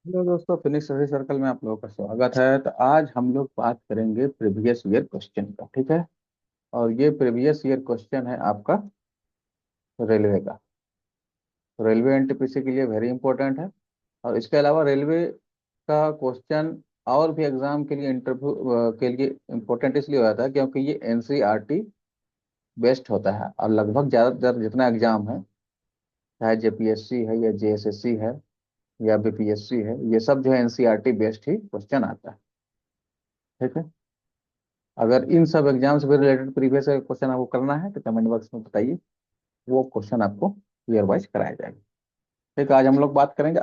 Hello दोस्तों, Phoenix study circle में आप लोगों का स्वागत है। तो आज हम लोग बात करेंगे प्रीवियस ईयर क्वेश्चन का। ठीक है। और ये प्रीवियस ईयर क्वेश्चन है आपका रेलवे का। रेलवे एनटीपीसी के लिए वेरी इंपॉर्टेंट है। और इसके अलावा रेलवे का क्वेश्चन और भी एग्जाम के लिए इंटरव्यू के लिए इम्पोर्टेंट इसलिए हो जाता है क्योंकि ये एनसीईआरटी बेस्ड होता है। और लगभग ज़्यादातर जितना एग्जाम है, चाहे जेपीएससी है या जेएसएससी है या बीपीएससी है, ये सब जो है एनसीईआरटी बेस्ड ही क्वेश्चन आता है। ठीक है। अगर इन सब एग्जाम से रिलेटेड प्रीवियस क्वेश्चन आपको करना है तो कमेंट बॉक्स में बताइए, वो क्वेश्चन आपको क्लियर वाइज कराया जाएगा। ठीक है। आज हम लोग बात करेंगे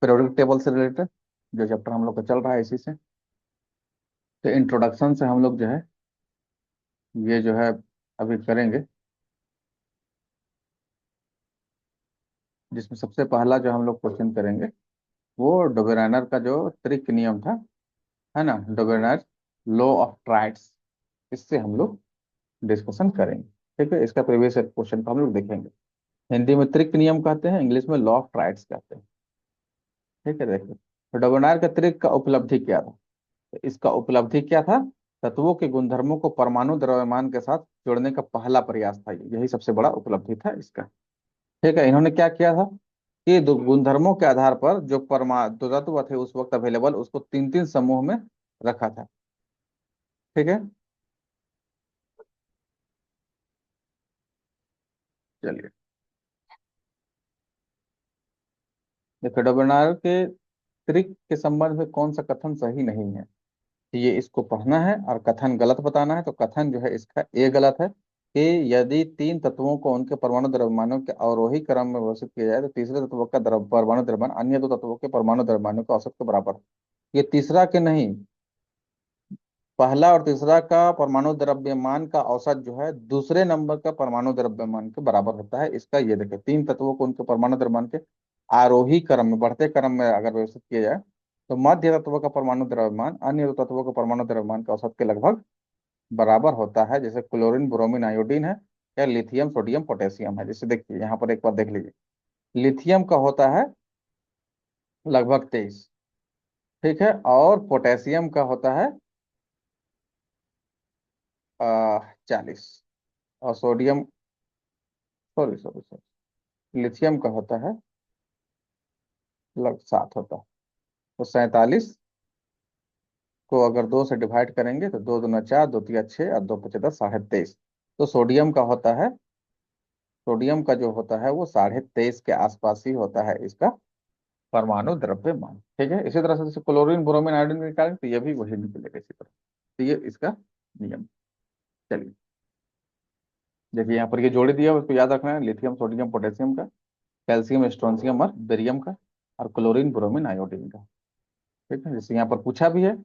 पीरियोडिक टेबल से रिलेटेड, जो चैप्टर हम लोग का चल रहा है इसी से। तो इंट्रोडक्शन से हम लोग जो है ये जो है अभी करेंगे, जिसमें सबसे पहला जो हम लोग क्वेश्चन करेंगे वो डोबेरानर का जो त्रिक नियम था, है ना, डोबेरानर लॉ ऑफ ट्राइड्स, इससे हम लोग डिस्कशन करेंगे। ठीक है। इसका प्रीवियस क्वेश्चन को हम लोग देखेंगे। हिंदी में त्रिक नियम कहते हैं, इंग्लिश में लॉ ऑफ ट्राइड्स कहते हैं। ठीक है। देखिए, तो डबोनार का त्रिक का उपलब्धि क्या था। तो इसका उपलब्धि क्या था? तत्वों के गुणधर्मों को परमाणु द्रव्यमान के साथ जोड़ने का पहला प्रयास था। यही सबसे बड़ा उपलब्धि था इसका। ठीक है। इन्होंने क्या किया था कि दो गुणधर्मों के आधार पर जो जो तत्व थे उस वक्त अवेलेबल, उसको तीन तीन समूह में रखा था। ठीक है। चलिए, देखो, डबोनार के त्रिक के संबंध में कौन सा कथन सही नहीं है, ये इसको पढ़ना है और कथन गलत बताना है। तो कथन जो है इसका ए गलत है कि यदि तीन तत्वों को उनके परमाणु द्रव्यमानों के अवरोही क्रम में व्यवस्थित किया जाए तो तीसरे तत्व का परमाणु द्रव्यमान अन्य दो तत्वों के परमाणु द्रव्यमानों के औसत के बराबर है। ये तीसरा के नहीं, पहला और तीसरा का परमाणु द्रव्यमान का औसत जो है दूसरे नंबर का परमाणु द्रव्यमान के बराबर होता है। इसका ये देखिए, तीन तत्वों को उनके परमाणु द्रव्यमान के आरोही क्रम में, बढ़ते क्रम में अगर व्यवस्थित किया जाए तो मध्य तत्व का परमाणु द्रव्यमान अन्य दो तत्वों के परमाणु द्रव्यमान के औसत के लगभग बराबर होता है। जैसे क्लोरीन, ब्रोमीन, आयोडीन है, या लिथियम, सोडियम, पोटेशियम है। जैसे देखिए यहाँ पर एक बार देख लीजिए, लिथियम का होता है लगभग 23। ठीक है। और पोटेशियम का होता है 40। और sodium, sorry sorry sorry, lithium का होता है लग 7 होता है। तो 47 को अगर दो से डिवाइड करेंगे तो दो दूना 4, दो तिया 6 और दो पचे 10, 23.5। तो सोडियम का होता है, सोडियम का जो होता है वो 23.5 के आसपास ही होता है इसका परमाणु द्रव्यमान। ठीक है। इसी तरह से जैसे क्लोरीन, ब्रोमीन, आयोडीन निकालें तो ये भी वही निकलेगा इसी तरह। तो ये इसका नियम। चलिए, देखिए यहाँ पर ये जोड़ी दिया है, उसको याद रखना है, लिथियम, सोडियम, पोटेशियम का, कैल्शियम, स्ट्रोंशियम और बेरियम का, और क्लोरीन, ब्रोमीन, आयोडीन का। ठीक है। जैसे यहाँ पर पूछा भी है,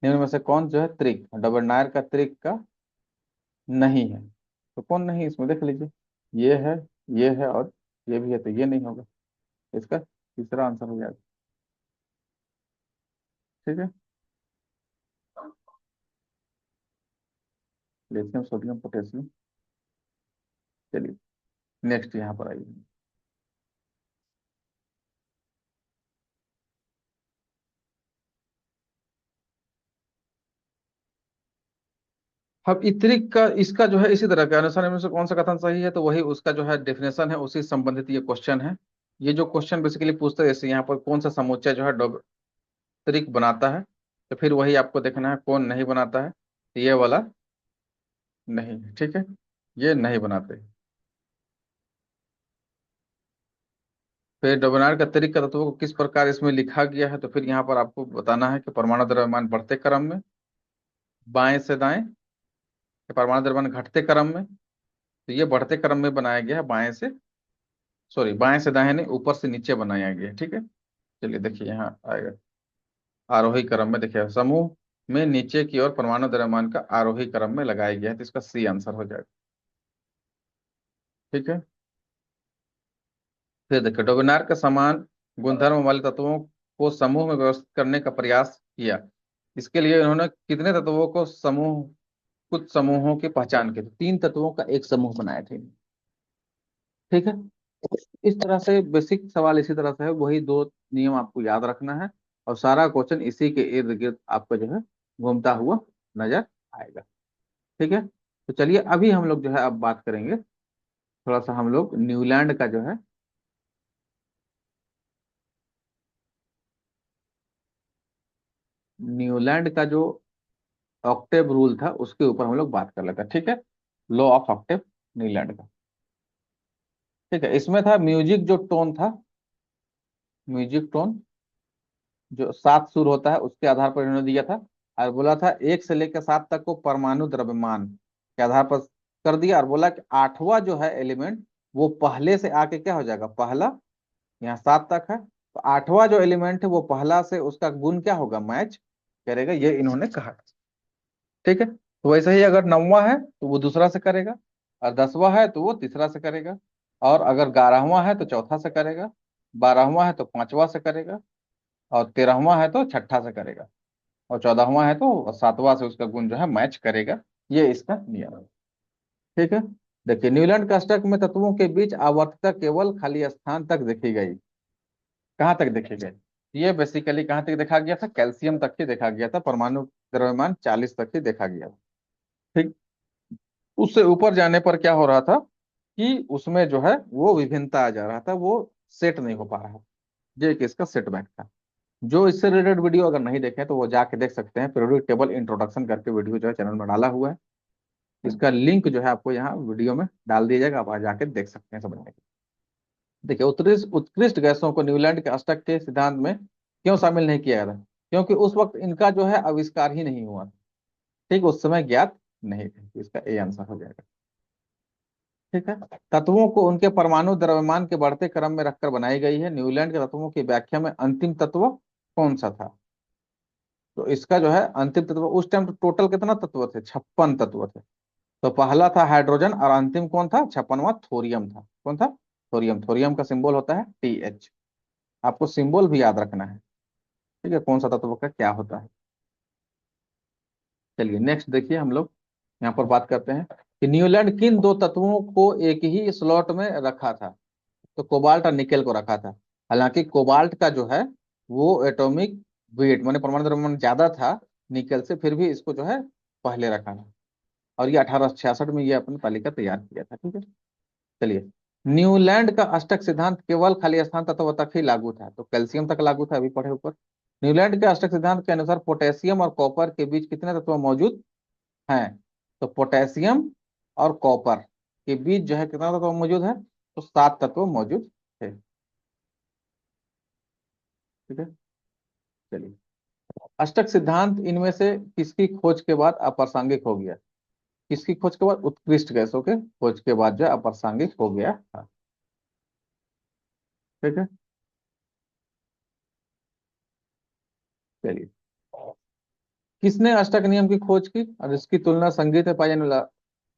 निम्न में से कौन जो है त्रिक, डबल नायर का त्रिक का नहीं है। तो कौन नहीं, इसमें देख लीजिए, ये है, ये है और ये भी है, तो ये नहीं होगा। इसका तीसरा आंसर हो जाएगा। ठीक है। Lithium, sodium, potassium. चलिए, नेक्स्ट यहाँ पर आइए। अब इत्रिक का इसका जो है इसी तरह के अनुसार इनमें से कौन सा कथन सही है, तो वही उसका जो है डेफिनेशन है, उसी से संबंधित ये क्वेश्चन है। ये जो क्वेश्चन बेसिकली पूछता है, जैसे यहाँ पर कौन सा समुच्चय जो है इत्रिक बनाता है, तो फिर वही आपको देखना है कौन नहीं बनाता है। तो ये वाला नहीं है। ठीक है। ये नहीं बनाते। फिर डोबेनार का त्रिक का तत्वों को किस प्रकार इसमें लिखा गया है, तो फिर यहाँ पर आपको बताना है कि परमाणु द्रव्यमान बढ़ते क्रम में, बाएं से दाएं, या परमाणु द्रव्यमान घटते क्रम में। तो ये बढ़ते क्रम में बनाया गया है, बाएं से, सॉरी, बाएं से दाएं नहीं, ऊपर से नीचे बनाया गया है। ठीक है। चलिए, देखिए यहाँ आएगा आरोही क्रम में, देखिए समूह में नीचे की ओर परमाणु द्रव्यमान का आरोही क्रम में लगाया गया है, तो इसका सी आंसर हो जाएगा। ठीक है। फिर देखिए, डोबेनार के समान गुणधर्म वाले तत्वों को समूह में व्यवस्थित करने का प्रयास किया। इसके लिए उन्होंने कितने तत्वों को समूह, कुछ समूहों की पहचान की, तो तीन तत्वों का एक समूह बनाया थे। ठीक है। इस तरह से बेसिक सवाल इसी तरह से है, वही दो नियम आपको याद रखना है और सारा क्वेश्चन इसी के इर्द गिर्द आपको जो है घूमता हुआ नजर आएगा। ठीक है, तो चलिए अभी हम लोग जो है अब बात करेंगे, थोड़ा सा हम लोग न्यूलैंड का जो है, न्यूलैंड का जो ऑक्टेव रूल था उसके ऊपर हम लोग बात कर लेते हैं। ठीक है, लॉ ऑफ ऑक्टेव न्यूलैंड का। ठीक है, इसमें था म्यूजिक जो टोन था, म्यूजिक टोन जो 7 सुर होता है उसके आधार पर इन्होंने दिया था। और बोला था 1 से लेकर 7 तक को परमाणु द्रव्यमान के आधार पर कर दिया, और बोला कि 8वां जो है एलिमेंट वो पहले से आके क्या हो जाएगा, पहला, यहाँ 7 तक है तो 8वां जो एलिमेंट है वो पहला से उसका गुण क्या होगा, मैच करेगा, ये इन्होंने कहा। ठीक है, तो वैसे ही अगर 9वां है तो वो दूसरा से करेगा, और 10वां है तो वो तीसरा से करेगा, और अगर 11वां है तो चौथा से करेगा, 12वां है तो 5वां से करेगा, और 13वां है तो छठा से करेगा, और 14वां है तो 7वां से उसका गुण जो है मैच करेगा। ये इसका नियम है। ठीक है, देखिए न्यूलैंड का अष्टक में तत्वों के बीच आवर्तता केवल खाली स्थान तक देखी गई। कहाँ तक देखी गई, ये बेसिकली कहाँ तक देखा गया था, कैल्शियम तक ही देखा गया था, परमाणु द्रव्यमान 40 तक ही देखा गया था। ठीक, उससे ऊपर जाने पर क्या हो रहा था कि उसमें जो है वो विभिन्नता आ जा रहा था, वो सेट नहीं हो पा रहा था। ये एक इसका सेटबैक था। जो इससे रिलेटेड वीडियो अगर नहीं देखे तो वो जाके देख सकते हैं, पीरियोडिक टेबल इंट्रोडक्शन करके वीडियो जो है चैनल में डाला हुआ है। इसका लिंक जो है आपको यहाँ वीडियो में डाल दिया जाएगा, आप वहाँ जाके देख सकते हैं समझने के। देखिए उत्कृष्ट उत्कृष्ट गैसों को न्यूलैंड के अष्टक के सिद्धांत में क्यों शामिल नहीं किया गया था, क्योंकि उस वक्त इनका जो है आविष्कार ही नहीं हुआ था। ठीक, उस समय ज्ञात नहीं थे, इसका ए आंसर हो जाएगा। ठीक है, तत्वों को उनके परमाणु द्रव्यमान के बढ़ते क्रम में रखकर बनाई गई है। न्यूलैंड के तत्वों की व्याख्या में अंतिम तत्व कौन सा था, तो इसका जो है अंतिम तत्व, उस टाइम टोटल कितना तत्व थे, 56 तत्व थे। तो पहला था हाइड्रोजन, और अंतिम कौन था, 56वां थोरियम था। कौन था, थोरियम। थोरियम का सिंबल होता है TH। आपको सिंबल भी याद रखना है। ठीक है, कौन सा तत्व का क्या होता है। चलिए नेक्स्ट देखिए, हम लोग यहाँ पर बात करते हैं कि न्यूलैंड किन दो तत्वों को एक ही स्लॉट में रखा था। तो कोबाल्ट और निकेल को रखा था। हालांकि कोबाल्ट का जो है वो एटॉमिक वेट माने परमाणु द्रव्यमान ज्यादा था निकेल से, फिर भी इसको जो है पहले रखा था, और ये 1866 में ये अपनी तालिका तैयार किया था। ठीक है, चलिए न्यूलैंड का अष्टक सिद्धांत केवल खाली स्थान तत्व तक ही लागू था, तो कैल्शियम तक लागू था, अभी पढ़े ऊपर। न्यूलैंड के अष्टक सिद्धांत के अनुसार पोटेशियम और कॉपर के बीच कितने तत्व मौजूद हैं, तो पोटेशियम और कॉपर के बीच जो है कितना तत्व मौजूद है, तो 7 तत्व मौजूद थे। ठीक है, चलिए अष्टक सिद्धांत इनमें से किसकी खोज के बाद अप्रासंगिक हो गया, किसकी खोज के बाद, उत्कृष्ट गैसों के खोज के बाद जो है अप्रासंगिक हो गया था। ठीक है, चलिए किसने अष्टक नियम की खोज की और इसकी तुलना संगीत में पाए जाने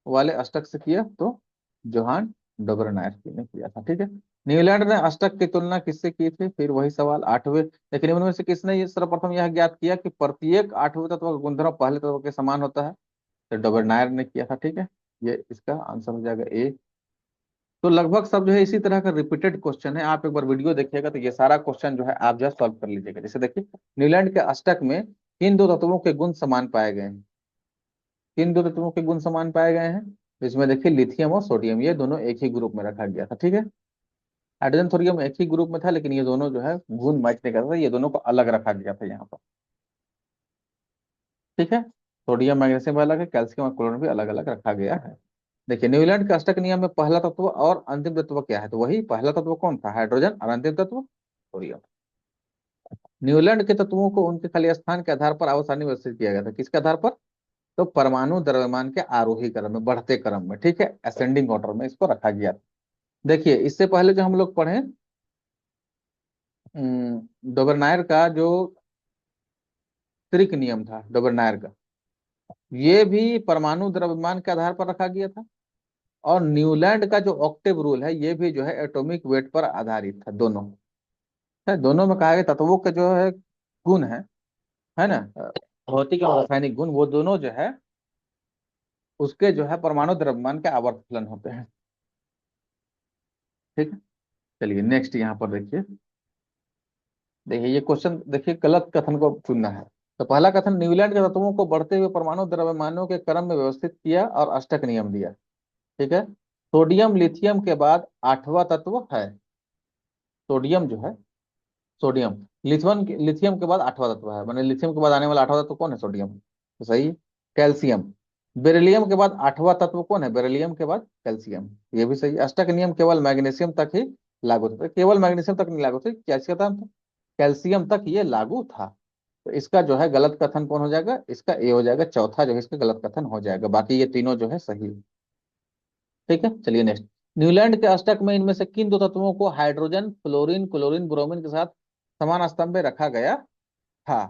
वाले अष्टक से किया, तो जोहान डोबरनायर ने किया था। ठीक है, न्यूलैंड ने अष्टक की तुलना किससे की थी, फिर वही सवाल, 8वें, लेकिन इनमें से किसने ये सर्वप्रथम यह ज्ञात किया कि प्रत्येक 8वें तत्व का गुणधर्म पहले तत्व के समान होता है, तो डोबरनायर ने किया था। ठीक है, ये इसका आंसर हो जाएगा ए। तो लगभग सब जो है इसी तरह का रिपीटेड क्वेश्चन है, आप एक बार वीडियो देखिएगा तो ये सारा क्वेश्चन जो है आप जो है सॉल्व कर लीजिएगा। जैसे देखिए न्यूलैंड के अष्टक में किन दो तत्वों के गुण समान पाए गए हैं, किन दो तत्वों के गुण समान पाए गए हैं, तो इसमें देखिए लिथियम और सोडियम, ये दोनों एक ही ग्रुप में रखा गया था। ठीक है, हाइड्रोजन थोरियम एक ही ग्रुप में था, लेकिन ये दोनों जो है गुण मैच नहीं करता था, ये दोनों को अलग रखा गया था यहाँ पर। ठीक है, सोडियम मैग्नीशियम भी अलग है, कैल्शियम और क्लोरीन भी अलग अलग रखा गया है। देखिए न्यूलैंड के अष्टक नियम में पहला तत्व और अंतिम तत्व क्या है, तो वही पहला तत्व कौन था, हाइड्रोजन, और अंतिम तत्व सोडियम। न्यूलैंड के तत्वों को उनके खाली स्थान के आधार पर अवसानी व्यवस्थित किया गया था, किसके आधार पर, तो परमाणु द्रव्यमान के आरोही क्रम में, बढ़ते क्रम में। ठीक है, असेंडिंग ऑर्डर में इसको रखा गया था। देखिए इससे पहले जो हम लोग पढ़े डोबरनायर का जो त्रिक नियम था डोबरनायर का, ये भी परमाणु द्रव्यमान के आधार पर रखा गया था। और न्यूलैंड का जो ऑक्टेव रूल है ये भी जो है एटॉमिक वेट पर आधारित था, दोनों है। दोनों में कहा गया तत्वों के जो है गुण है ना, भौतिक और रासायनिक गुण, वो दोनों जो है उसके जो है परमाणु द्रव्यमान के आवर्त फलन होते हैं। ठीक है, चलिए नेक्स्ट यहाँ पर देखिए, देखिए ये क्वेश्चन, देखिए गलत कथन को चुनना है। तो पहला कथन, न्यूजीलैंड के तत्वों को बढ़ते हुए परमाणु द्रव्यमानों के क्रम में व्यवस्थित किया और अष्टक नियम दिया। ठीक है। सोडियम लिथियम के बाद आठवां तत्व है, सोडियम जो है, सोडियम। लिथियम के बाद आठवां तत्व है, माने लिथियम के बाद आने वाला आठवां तत्व कौन है? सोडियम, तो सही है। कैल्शियम। बेरिलियम के बाद आठवां तत्व कौन है? बेरिलियम के बाद कैल्शियम, ये भी सही है। अष्टक नियम केवल मैग्नीशियम तक ही लागू था, केवल मैग्नीशियम तक नहीं लागू था, क्या इसका था? कैल्शियम तक ये लागू था। तो इसका जो है गलत कथन कौन हो जाएगा? इसका ए हो जाएगा, चौथा जो है इसका गलत कथन हो जाएगा, बाकी ये तीनों जो है सही है। ठीक है, चलिए नेक्स्ट। न्यूलैंड के अष्टक में इनमें से किन दो तत्वों को हाइड्रोजन, फ्लोरीन, क्लोरीन, ब्रोमीन के साथ समान स्तंभ में रखा गया था?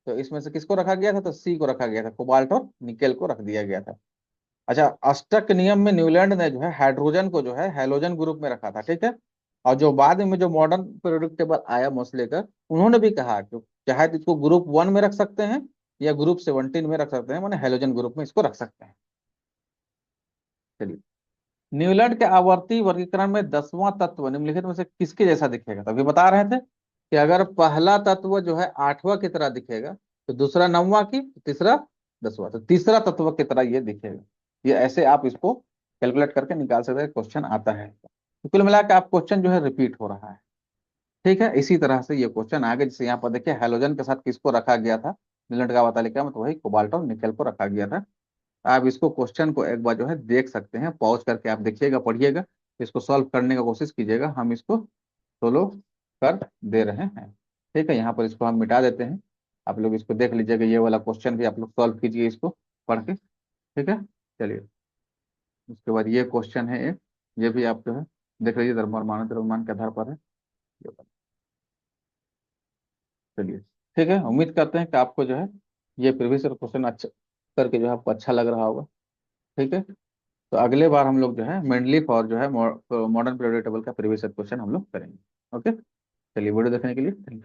तो इसमें से किसको रखा गया था? तो सी को रखा गया था, कोबाल्ट और निकेल को रख दिया गया था। अच्छा, अष्टक नियम में न्यूलैंड ने जो है हाइड्रोजन को जो है हैलोजन ग्रुप में रखा था, ठीक है। और जो बाद में जो मॉडर्न पीरियोडिक टेबल आया मोस्लेकर, उन्होंने भी कहा कि चाहे तो इसको ग्रुप 1 में रख सकते हैं या ग्रुप 17 में रख सकते हैं, माने हैलोजन ग्रुप में इसको रख सकते हैं। चलिए, न्यूलैंड के आवर्ती वर्गीकरण में 10वां तत्व निम्नलिखित में से किसके जैसा दिखेगा? तो अभी बता रहे थे कि अगर पहला तत्व जो है 8वां की तरह दिखेगा, तो दूसरा 9वां की, तो तीसरा 10वां, तो तीसरा तत्व की तरह ये दिखेगा। ये ऐसे आप इसको कैलकुलेट करके निकाल सकते हैं, क्वेश्चन आता है। तो कुल मिलाकर आप क्वेश्चन जो है रिपीट हो रहा है। ठीक है, इसी तरह से ये क्वेश्चन आगे, जैसे यहाँ पर देखिए हैलोजन के साथ किसको रखा गया था न्यूलैंड का तालिका में, तो वही कोबाल्ट और निकेल को रखा गया था। आप इसको क्वेश्चन को एक बार जो है देख सकते हैं, पॉज करके आप देखिएगा, पढ़िएगा, इसको सॉल्व करने का कोशिश कीजिएगा, हम इसको सोलो कर दे रहे हैं। ठीक है, यहाँ पर इसको हम मिटा देते हैं, आप लोग इसको देख लीजिएगा, ये वाला क्वेश्चन भी आप लोग सॉल्व कीजिए इसको पढ़ के। ठीक है, चलिए। उसके बाद ये क्वेश्चन है एक, ये भी आप जो है देख लीजिए, परमाणु द्रव्यमान के आधार पर है ये। चलिए, ठीक है, उम्मीद करते हैं कि आपको जो है ये प्रीवियस क्वेश्चन अच्छा करके जो है आपको अच्छा लग रहा होगा। ठीक है, तो अगले बार हम लोग जो है मेनली फॉर जो है मॉडर्न पीरियोडिक टेबल का प्रीवियस क्वेश्चन हम लोग करेंगे। ओके, चलिए, वीडियो देखने के लिए thank you।